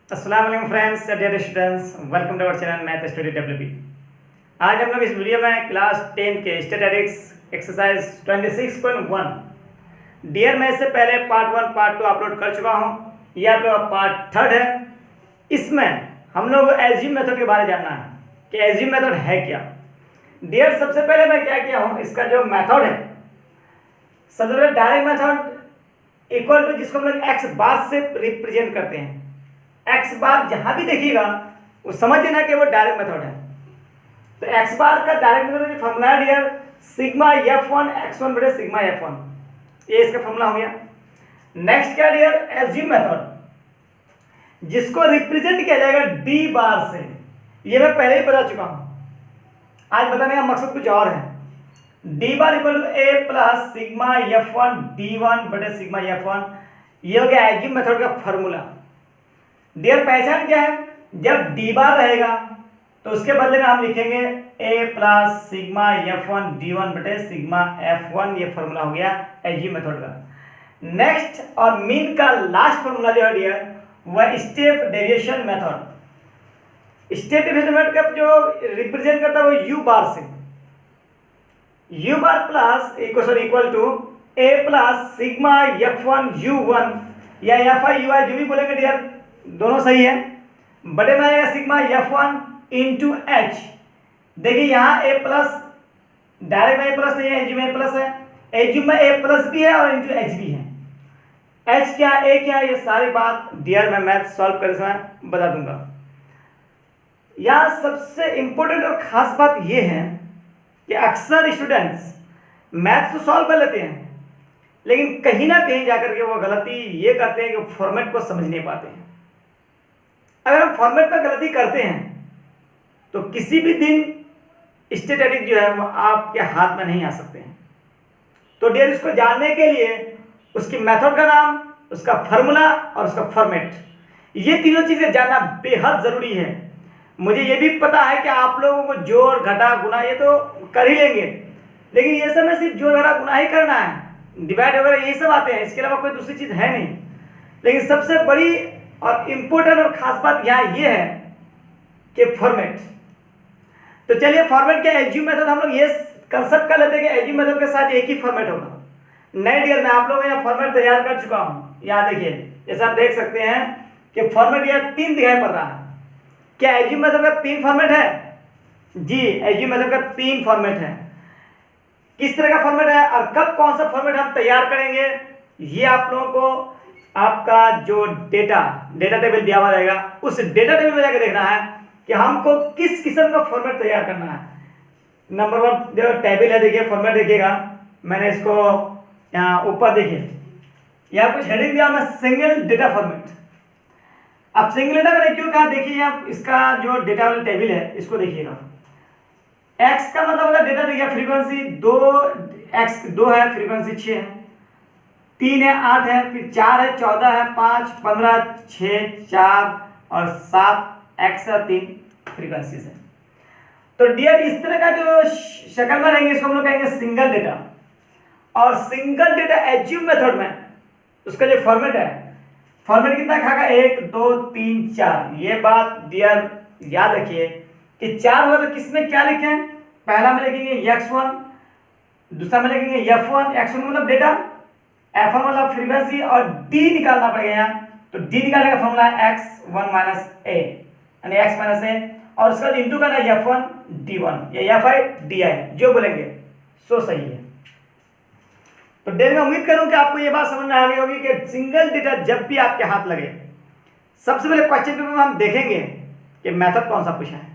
अस्सलाम वालेकुम friends, dear students, welcome to our channel math study WP. आज हम लोग इस वीडियो में क्लास 10 के स्टैटिस्टिक्स एक्सरसाइज 26.1 डियर मैं इससे पहले पार्ट 1 पार्ट 2 अपलोड कर चुका हूँ। यह आपका पार्ट 3 है। इसमें हम लोग एज्यूम मेथड के बारे में जानना है कि एज्यूम मेथड है क्या। डियर सबसे पहले मैं क्या किया हूँ, इसका जो मेथड है सबसे पहले डायरेक्ट मेथड इक्वल टू जिसको हम लोग एक्स बार से रिप्रेजेंट करते हैं। एक्स बार जहां भी देखिएगा वो समझ लेना कि वो डायरेक्ट मेथड है। तो एक्स बार का डायरेक्ट मेथड फॉर्मूला है डियर सिग्मा f1 x1 बटे सिग्मा f1, ये इसका फॉर्मूला हो गया। नेक्स्ट क्या डियर एज्यूम मेथड जिसको रिप्रेजेंट किया जाएगा डी बार से, ये मैं पहले ही बता चुका हूं, आज बताने का मकसद कुछ और है। D bar equal to A plus sigma f1 d1 बटे सिग्मा f1, ये हो गया एज्यूम मेथड का फॉर्मूला। डियर पहचान क्या है, जब डी बार रहेगा तो उसके बदले में हम लिखेंगे ए प्लस सिग्मा f1 d1 बटे सिग्मा f1, ये फॉर्मूला हो गया एज्यूम मेथड का। नेक्स्ट और मीन का लास्ट फॉर्मूला जो है डियर वह step deviation method. Step deviation method का जो रिप्रेजेंट करता है वो यू बार से, U bar plus equal to A plus sigma f1 u1 या fi ui जो भी बोलेंगे डियर दोनों सही है, बटे में आएगा सिग्मा f1 इंटू एच। देखिए यहाँ ए प्लस डायरेक्ट में ए प्लस नहीं है, एज्यूम में ए प्लस है, एज्यूम में ए प्लस भी है और इंटू एच भी है। एच क्या ए क्या, ये सारी बात डियर मैं मैथ सॉल्व कर समय बता दूंगा। यहाँ सबसे इंपॉर्टेंट और खास बात ये है कि अक्सर स्टूडेंट्स मैथ तो सॉल्व कर लेते हैं लेकिन कहीं ना कहीं जाकर के वो गलती ये करते हैं कि फॉर्मेट को समझ नहीं पाते हैं। अगर हम फॉर्मेट पर गलती करते हैं तो किसी भी दिन स्टैटिस्टिक्स जो है वो आपके हाथ में नहीं आ सकते हैं। तो डियर इसको जानने के लिए उसकी मेथड का नाम, उसका फॉर्मूला और उसका फॉर्मेट, ये तीनों चीजें जानना बेहद जरूरी है। मुझे ये भी पता है कि आप लोगों को जोड़ घटा गुना ये तो कर ही लेंगे, लेकिन ये सब में सिर्फ जोड़ घटा गुना ही करना है, डिवाइड वगैरह यही सब आते हैं, इसके अलावा कोई दूसरी चीज है नहीं। लेकिन सबसे बड़ी और इंपॉर्टेंट और खास बात यहाँ ये है कि फॉर्मेट। तो चलिए फॉर्मेट क्या एज्यूम मेथड हम लोग ये कंसेप्ट कर लेते हैं कि एज्यूम मेथड के साथ एक ही फॉर्मेट होगा। नहीं डियर मैं आप लोगों को यहाँ फॉर्मेट तैयार कर चुका हूँ। यहाँ देखिए जैसा आप देख सकते हैं कि फॉर्मेट यहाँ 3 दिखाई पड़ रहा है। क्या एज्यूम मेथड का 3 फॉर्मेट है? जी एज्यूम मेथड का 3 फॉर्मेट है। किस तरह का फॉर्मेट है और कब कौन सा फॉर्मेट हम तैयार करेंगे, ये आप लोगों को आपका जो डेटा टेबल दिया हुआ रहेगा उस डेटा टेबल में जाकर देखना है कि हमको किस किस्म का फॉर्मेट तैयार करना है। नंबर 1 जो टेबल है, देखिए फॉर्मेट देखिएगा, मैंने इसको यहाँ ऊपर देखिए यहाँ कुछ हेडिंग दिया मैं सिंगल डेटा फॉर्मेट। अब सिंगल डेटा मैंने क्यों कहा, देखिए यहाँ इसका जो डेटा वाला टेबल है इसको देखिएगा। एक्स का मतलब होगा डेटा, देखिए फ्रीक्वेंसी 2 है, फ्रीक्वेंसी 6 है, 3 है, 8 है, फिर 4 है, 14 है, 5, 15, 6, 4 और 7 एक्स 3 फ्रीक्वेंसीज है। तो डियर इस तरह का जो शक्ल में रहेंगे इसको हम लोग कहेंगे सिंगल डेटा। और सिंगल डेटा एज्यूम मेथड में उसका जो फॉर्मेट है, फॉर्मेट कितना खाएगा 1 2 3 4। ये बात डियर याद रखिए कि 4 होगा तो किसमें क्या लिखें, पहला में लिखेंगे x1, दूसरा में लिखेंगे f1, x1 मतलब डेटा, f1 मतलब फ्रीक्वेंसी और d निकालना पड़ेगा यहाँ। तो d निकालने का फॉर्मूला है x1 माइनस a यानी x माइनस a, और उसका इंटू करना है f1 d1 या fi di, जो बोलेंगे सो सही है। तो डेली मैं उम्मीद करूं कि आपको ये बात समझ में आ गई होगी कि सिंगल डेटा जब भी आपके हाथ लगे सबसे पहले क्वेश्चन पेपर में हम देखेंगे कि मेथड कौन सा पूछा है।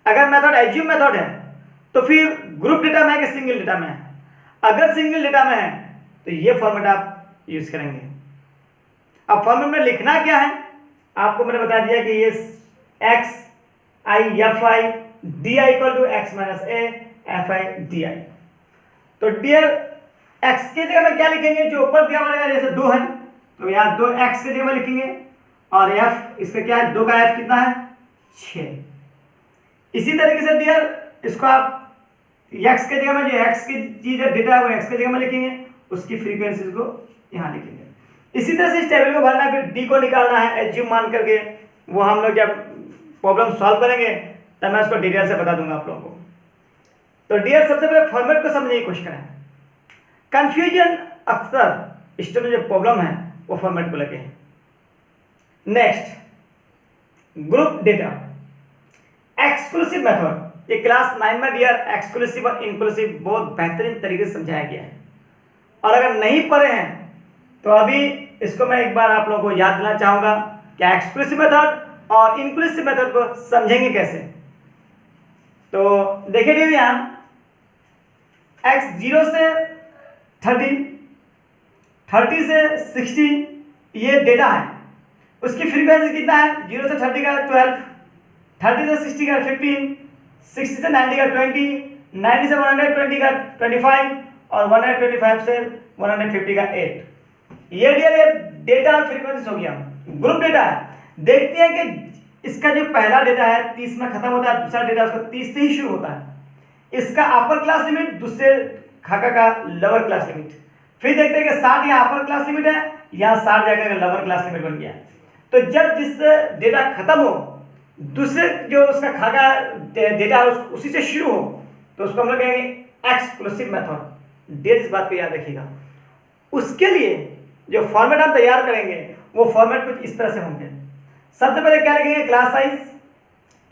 अगर मेथड एज्यूम मेथड है तो फिर ग्रुप डेटा में है कि सिंगल डेटा में है। अगर सिंगल डेटा में है तो ये फॉर्मेट आप यूज करेंगे। अब फॉर्मेट में लिखना क्या है आपको मैंने बता दिया कि ये x i fi di equal to x minus a fi di। तो डियर x की जगह में क्या लिखेंगे, जो ऊपर दिया हुआ है जैसे 2 है तो यहाँ 2x की जगह में लिखेंगे, और f इसका क्या है 2 का f कितना है 6। इसी तरीके से डियर इसको आप x की जगह में जो x की चीज है डेटा है वो x की जगह में लिखेंगे, उसकी फ्रीक्वेंसीज को यहाँ लिखेंगे। इसी तरह से इस टेबल को भरना है, फिर डी को निकालना है एज्यूम मान करके। वो हम लोग जब प्रॉब्लम सॉल्व करेंगे तब मैं उसको डिटेल से बता दूंगा आप लोगों को। तो डियर, सबसे पहले फॉर्मेट को समझने की कोशिश करें। कंफ्यूजन अक्सर स्टूडेंट में जो प्रॉब्लम है वो फॉर्मेट को लेके है। Next, group data exclusive method. ये क्लास 9 में डियर एक्सक्लूसिव और इंक्लूसिव बहुत बेहतरीन तरीके से समझाया गया है, और अगर नहीं पढ़े हैं तो अभी इसको मैं एक बार आप लोगों को याद दिलाना चाहूंगा कि एक्सक्लूसिव मेथड और इंक्लूसिव मेथड को समझेंगे कैसे। तो देखिए डियर, यहाँ x 0 से 30, 30 से 60 ये डेटा है। उसकी फ्रीक्वेंसी कितना है? 0 से 30 का 12, 30 से 60 का 15, 60 से 90 का 20, 90 से 120 का 25 और 125 से 150 का 8। ये डेटा और फ्रीक्वेंसी हो गया। ग्रुप डेटा है। देखते हैं कि इसका जो पहला डेटा है 30 में खत्म होता है, दूसरा डेटा उसका 30 से ही शुरू होता है। इसका अपर क्लास लिमिट, दूसरे खाका का लोअर क्लास लिमिट। फिर देखते हैं कि 60 यहाँ अपर क्लास लिमिट है, यहाँ 60 जाकर लोअर क्लास लिमिट बन गया। तो जब जिससे डेटा खत्म हो, दूसरे जो उसका खाका डेटा उसी से शुरू हो, तो उसको हम लोग कहेंगे एक्सक्लूसिव मेथड। डेट इस बात को याद रखिएगा। उसके लिए जो फॉर्मेट हम तैयार करेंगे वो फॉर्मेट कुछ इस तरह से होंगे। सबसे पहले क्या लिखेंगे? क्लास साइज,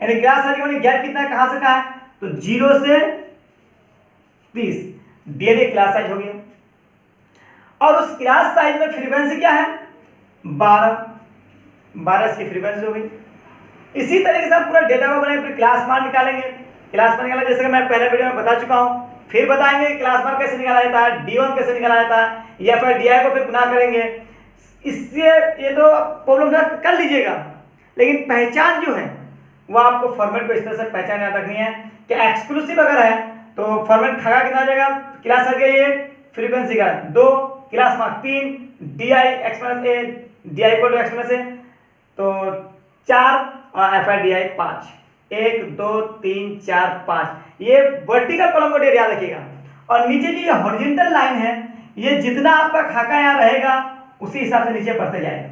यानी क्लास साइज में गैप कितना है, कहां से कहां है? तो 0 से 30 डेली क्लास साइज हो गया। और उस क्लास साइज में फ्रीक्वेंसी क्या है? 12 इसकी फ्रीक्वेंसी हो गई। इसी तरीके से हम पूरा डेटा को बनाएंगे, फिर क्लास मान निकालेंगे। क्लास मान निकाला जैसे कि मैं पहले वीडियो में बता चुका हूं, फिर बताएंगे क्लास मान कैसे निकाला जाता है, D1 कैसे निकाला जाता है, या फिर DI को फिर गुना करेंगे। इससे ये तो प्रॉब्लम कर लीजिएगा, लेकिन पहचान जो है वो आपको फॉर्मेट को इस तरह से पहचान याद रखनी है कि एक्सक्लूसिव अगर है तो फॉर्मेट खाका कितना आ जाएगा? क्लास आ गया ये फ्रीक्वेंसी का 2, class mark 3, DI express A, DI equal to express A तो 4 और FIDI 5। 1 2 3 4 5 ये वर्टिकल कॉलम को याद रखिएगा। और नीचे जो ये हॉरिजॉन्टल लाइन है, ये जितना आपका खाका यहाँ रहेगा उसी हिसाब से नीचे बढ़ते जाएगा।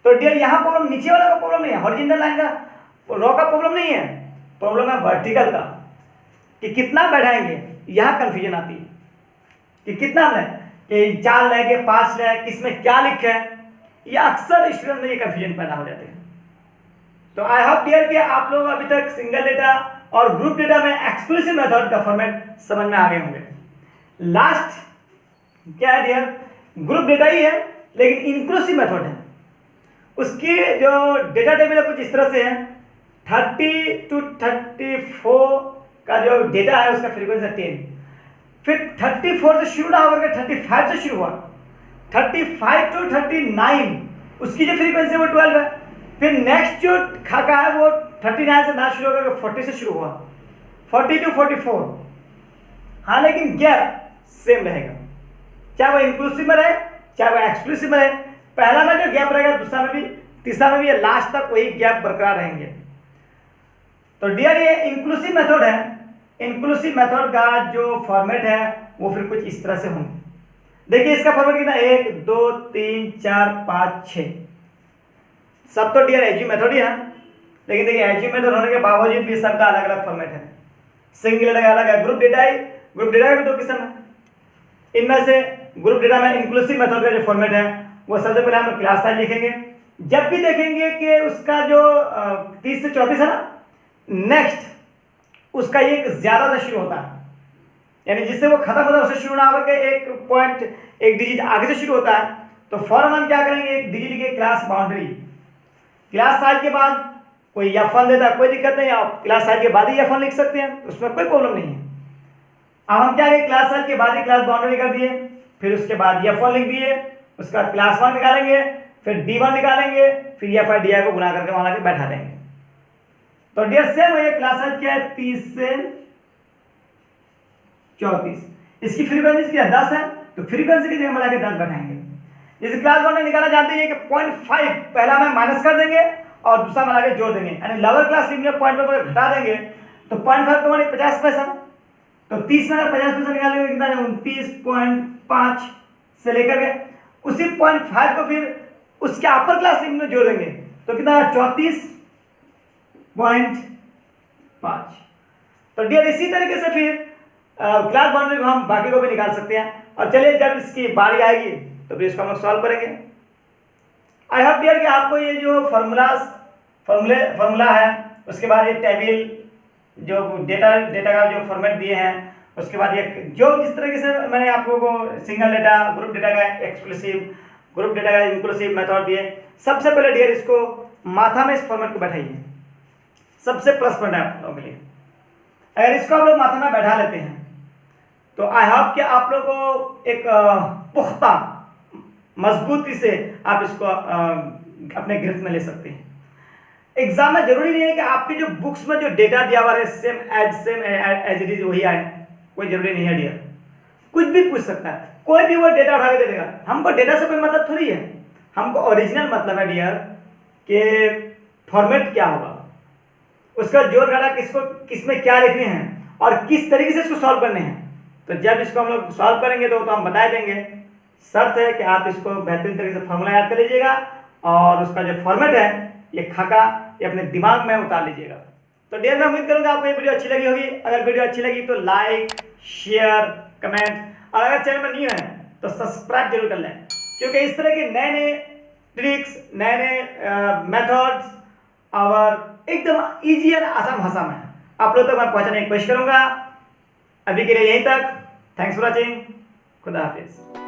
तो डियर यहाँ प्रॉब्लम नीचे वाला का प्रॉब्लम नहीं है, हॉरिजॉन्टल लाइन का रॉ का प्रॉब्लम नहीं है, प्रॉब्लम है वर्टिकल का कि कितना बढ़ाएंगे। यहाँ कंफ्यूजन आती है कि कितना लें, कि 4 लें कि 5 लें, किसमें क्या लिखे है, ये अक्सर स्टूडेंट में ये कंफ्यूजन पैदा हो जाते हैं। तो आई होप डियर कि आप लोग अभी तक सिंगल डेटा और ग्रुप डेटा में एक्सक्लूसिव मेथड का फॉर्मेट समझ में आ गए होंगे। लास्ट क्या है डियर? ग्रुप डेटा ही है लेकिन इंक्लूसिव मेथड है। उसकी जो डेटा टेबल है कुछ इस तरह से है। 30 to 34 का जो डेटा है उसका फ्रीक्वेंसी 10, फिर 34 से शुरू ना होकर के 35 से शुरू हुआ, 35 to 39 उसकी जो फ्रीक्वेंसी है वो 12 है। फिर नेक्स्ट जो खाका है वो 39 से ना शुरू होकर 40 से शुरू हुआ, 40 to 44। हाँ, लेकिन गैप सेम रहेगा, चाहे वो इंक्लूसिव में रहे चाहे वो एक्सक्लूसिव में रहे। पहला में जो गैप रहेगा दूसरा में भी, तीसरा में भी, लास्ट तक वही गैप बरकरार रहेंगे। तो डियर ये इंक्लूसिव मेथड है। इंक्लूसिव मेथड का जो फॉर्मेट है वो फिर कुछ इस तरह से होंगे। देखिए इसका फॉर्मेट कितना, 1 2 3 4 5 6, सब तो डियर एज्यूम मेथड ही है। लेकिन देखिए एज्यूम मेथड होने के बावजूद भी सबका अलग अलग फॉर्मेट है, सिंगल डेटा अलग है। ग्रुप डेटा का भी 2 किस्म है। इनमें से ग्रुप डेटा में इंक्लूसिव मेथड का जो फॉर्मेट है वो सबसे पहले हम क्लास साइज लिखेंगे। जब भी देखेंगे कि उसका जो 30 से 34 है ना, नेक्स्ट उसका एक ज्यादा से शुरू होता है, यानी जिससे वो खत्म होता है उससे शुरू ना होकर एक पॉइंट एक डिजिट आगे से शुरू होता है, तो फौरन हम क्या करेंगे, एक डिजिट के क्लास बाउंड्री, क्लास साइज के बाद कोई F1 देता है, कोई दिक्कत नहीं, आप क्लास साइज के बाद ही F1 लिख सकते हैं, उसमें कोई प्रॉब्लम नहीं है। अब हम क्या करें, क्लास साइज के बाद ही क्लास बाउंड्री कर दिए, फिर उसके बाद F1 लिख दिए, उसका क्लास 1 निकालेंगे, फिर D1 निकालेंगे, फिर FIDI को गुना करके वहां बैठा देंगे। तो डियर सेम है, क्लास साइज क्या है 30 से 34, इसकी फ्रीक्वेंसी क्या 10 है, तो फ्रीक्वेंसी की जगह मिला के 10 बैठाएंगे। जैसे क्लास 1 में निकाला जानते हैं कि 0.5 पहला में माइनस कर देंगे और दूसरा मिला के जोड़ देंगे, यानी लोअर क्लास लिमिट में पॉइंट पर घटा देंगे, तो 0.5 तो 50 पैसा, तो 30 में अगर 50 पैसा निकालेंगे कितना है 29.5 से लेकर के उसी 0.5 को फिर उसके अपर क्लास लिमिट में जोड़ देंगे तो कितना 34.5। तो डियर इसी तरीके से फिर क्लास बाउंड्री को हम बाकी को भी निकाल सकते हैं। और चलिए जब इसकी बारी आएगी तो फिर इसको हम लोग सॉल्व करेंगे। आई होप डियर कि आपको ये जो फॉर्मूला है, उसके बाद ये टेबल जो डेटा का जो फॉर्मेट दिए हैं, उसके बाद ये जो जिस तरीके से मैंने आप लोगों को सिंगल डेटा, ग्रुप डेटा का एक्सक्लूसिव, ग्रुप डेटा का इंक्लूसिव मेथड दिए। सबसे पहले डियर इसको माथा में इस फॉर्मेट को बैठाइए, सबसे प्लस पॉइंट है आप लोगों के लिए। अगर इसको आप लोग माथा में बैठा लेते हैं तो आई होप कि आप लोगों को एक पुख्ता मजबूती से आप इसको अपने गिरफ्त में ले सकते हैं। एग्जाम में जरूरी नहीं है कि आपके जो बुक्स में जो डेटा दिया हुआ है सेम एज इट इज वही आए, कोई जरूरी नहीं है डियर। कुछ भी पूछ सकता है, कोई भी वो डेटा उठा के दे देगा। हमको डेटा से कोई मतलब थोड़ी है, हमको ओरिजिनल मतलब है डियर कि फॉर्मेट क्या होगा, उसका जोड़ घटा किसमें क्या लिखने हैं और किस तरीके से इसको सॉल्व करने हैं। तो जब इसको हम लोग सॉल्व करेंगे तो हम बता देंगे। शर्त है कि आप इसको बेहतरीन तरीके से फॉर्मूला याद कर लीजिएगा और उसका जो फॉर्मेट है ये खाका ये अपने दिमाग में उतार लीजिएगा। तो डियर मैं उम्मीद करूंगा आपको ये वीडियो अच्छी लगी होगी। अगर वीडियो अच्छी लगी तो लाइक, शेयर, कमेंट और अगर चैनल में न्यू है तो सब्सक्राइब जरूर कर लें, क्योंकि इस तरह के नए नए ट्रिक्स, नए नए मेथड्स और एकदम ईजी और आसान भाषा में आप लोगों तक मैं पहुंचाने की कोशिश करूंगा। अभी के लिए यहीं तक। Thanks for watching. खुदा हाफिज।